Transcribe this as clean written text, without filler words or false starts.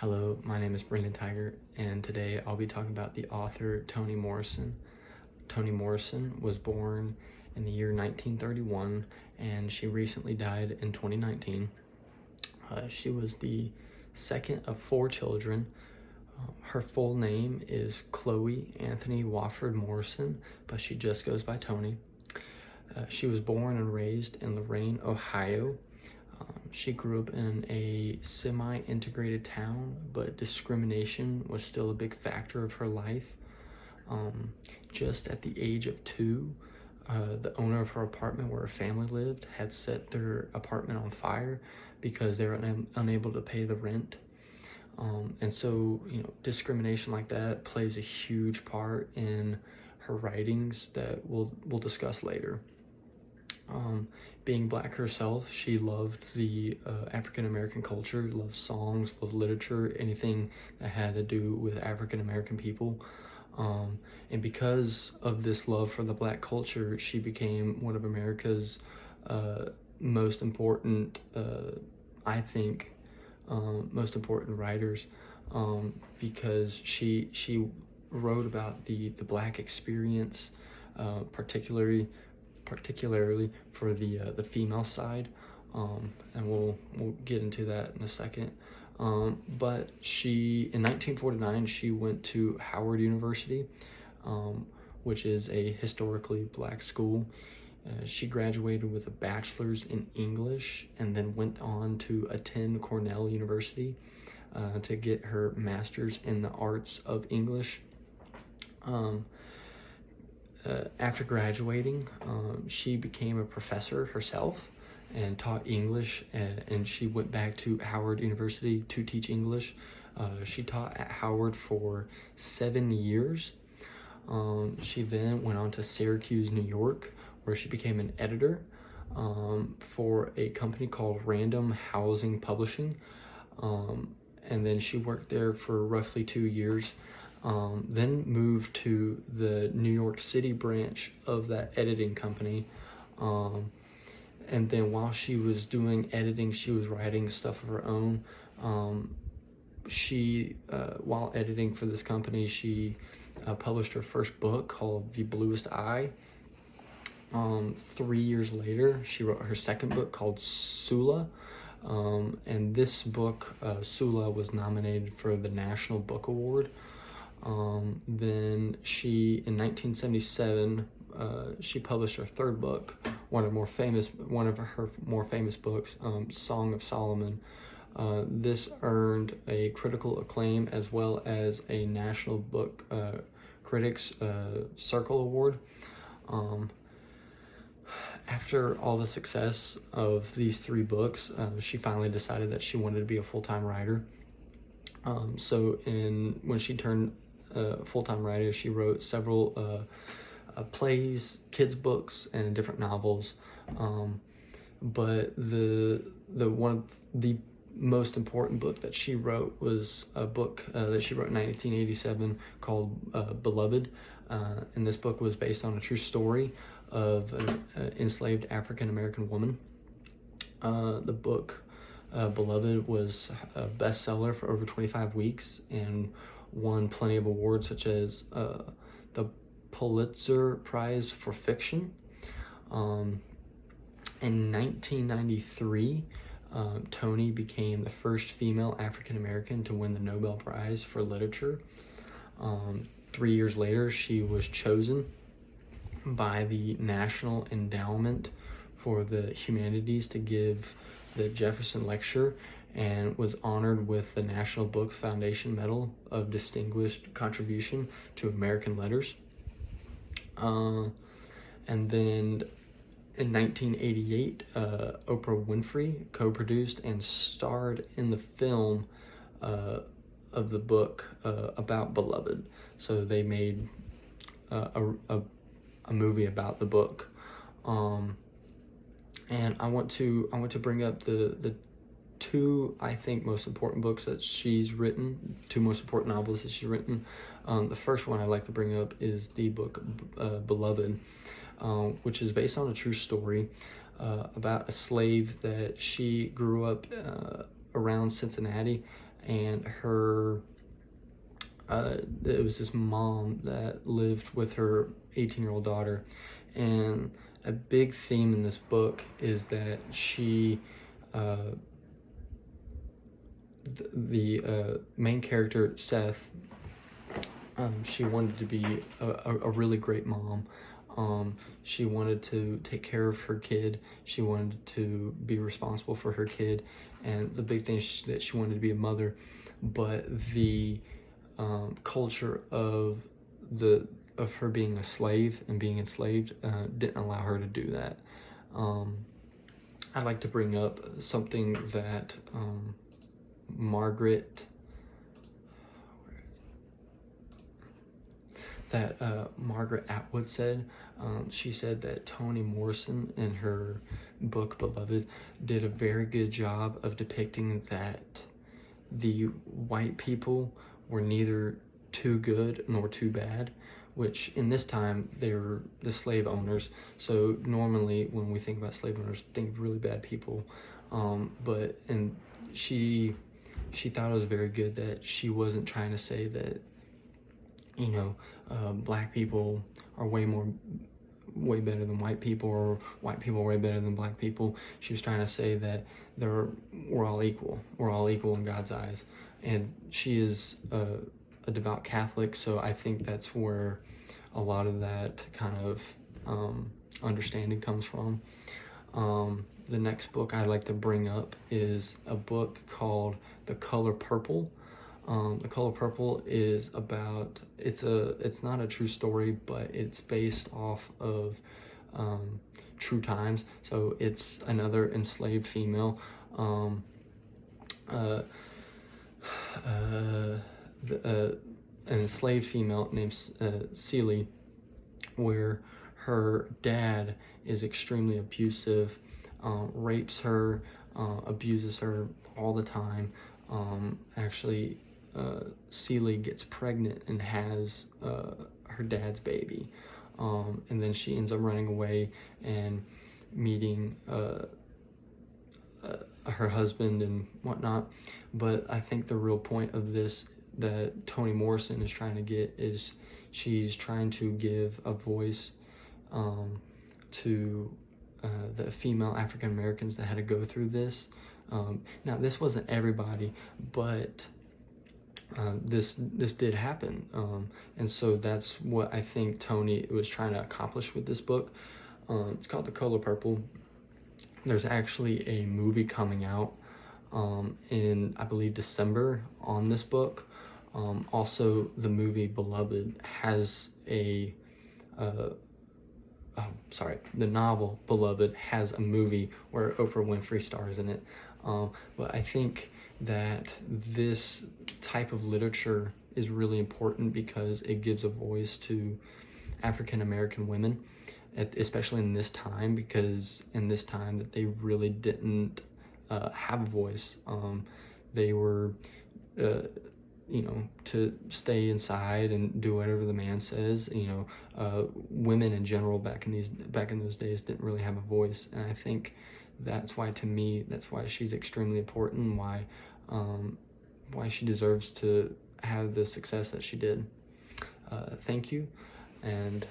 Hello, my name is Brendan Tiger, and today I'll be talking about the author Toni Morrison. Toni Morrison was born in the year 1931, and she recently died in 2019. She was the second of four children. Her full name is Chloe Anthony Wofford Morrison, but she just goes by Toni. She was born and raised in Lorain, Ohio. She grew up in a semi-integrated town, but discrimination was still a big factor of her life. Just at the age of 2, the owner of her apartment where her family lived had set their apartment on fire because they were unable to pay the rent. And so, discrimination like that plays a huge part in her writings that we'll discuss later. Being Black herself, she loved the African-American culture, loved songs, loved literature, anything that had to do with African-American people. And because of this love for the Black culture, she became one of America's most important, most important writers, because she wrote about the Black experience, particularly for the female side, and we'll get into that in a second. But in 1949 she went to Howard University, which is a historically Black school. She graduated with a bachelor's in English and then went on to attend Cornell University to get her master's in the arts of English. After graduating, she became a professor herself and taught English, and she went back to Howard University to teach English. She taught at Howard for 7 years. She then went on to Syracuse, New York, where she became an editor for a company called Random Housing Publishing. And then she worked there for roughly 2 years. Then moved to the New York City branch of that editing company. And then while she was doing editing, she was writing stuff of her own. While editing for this company, she published her first book called The Bluest Eye. 3 years later, she wrote her second book called Sula. And this book, Sula, was nominated for the National Book Award. Then in 1977, she published her third book, one of her more famous books, Song of Solomon. This earned a critical acclaim as well as a National Book Critics Circle Award. After all the success of these 3 books, she finally decided that she wanted to be a full-time writer. When she turned full-time writer, she wrote several plays, kids books, and different novels. But one of the most important book that she wrote was a book that she wrote in 1987 called Beloved. And this book was based on a true story of an enslaved African-American woman. The book Beloved was a bestseller for over 25 weeks and won plenty of awards, such as the Pulitzer Prize for Fiction. In 1993, Toni became the first female African-American to win the Nobel Prize for Literature. 3 years later, she was chosen by the National Endowment for the Humanities to give the Jefferson Lecture, and was honored with the National Book Foundation Medal of Distinguished Contribution to American Letters. And then in 1988, Oprah Winfrey co-produced and starred in the film of the book about Beloved. So they made a movie about the book. And I want to bring up the 2, I think, most important books that she's written, 2 most important novels that she's written. The first one I'd like to bring up is the book Beloved, which is based on a true story about a slave that she grew up around Cincinnati, and her it was this mom that lived with her 18-year-old daughter, and a big theme in this book is that she the main character, Seth, she wanted to be a really great mom. She wanted to take care of her kid. She wanted to be responsible for her kid, and the big thing is that she wanted to be a mother. But the culture of her being a slave and being enslaved didn't allow her to do that. I'd like to bring up something that Margaret Atwood said. She said that Toni Morrison in her book Beloved did a very good job of depicting that the white people were neither too good nor too bad, which in this time they were the slave owners. So normally when we think about slave owners, think of really bad people. But she thought it was very good that she wasn't trying to say that, you know, black people are way better than white people, or white people are way better than black people. She was trying to say that we're all equal. We're all equal in God's eyes. And she is a devout Catholic, so I think that's where a lot of that kind of understanding comes from. The next book I'd like to bring up is a book called The Color Purple. The Color Purple is about, it's not a true story, but it's based off of true times. So it's another enslaved female, an enslaved female named Celie, where her dad is extremely abusive, rapes her, abuses her all the time. Actually, Celie gets pregnant and has her dad's baby, and then she ends up running away and meeting her husband and whatnot. But I think the real point of this that Toni Morrison is trying to get is she's trying to give a voice to the female African Americans that had to go through this. Now, this wasn't everybody, but this did happen, and so that's what I think Toni was trying to accomplish with this book. It's called The Color Purple. There's actually a movie coming out in, I believe, December on this book. Also, the movie Beloved has the novel Beloved has a movie where Oprah Winfrey stars in it. But I think that this type of literature is really important because it gives a voice to African American women, especially in this time, because in this time that they really didn't have a voice. They were to stay inside and do whatever the man says. Women in general back in those days didn't really have a voice, and I think that's why she's extremely important, and why she deserves to have the success that she did. Thank you, and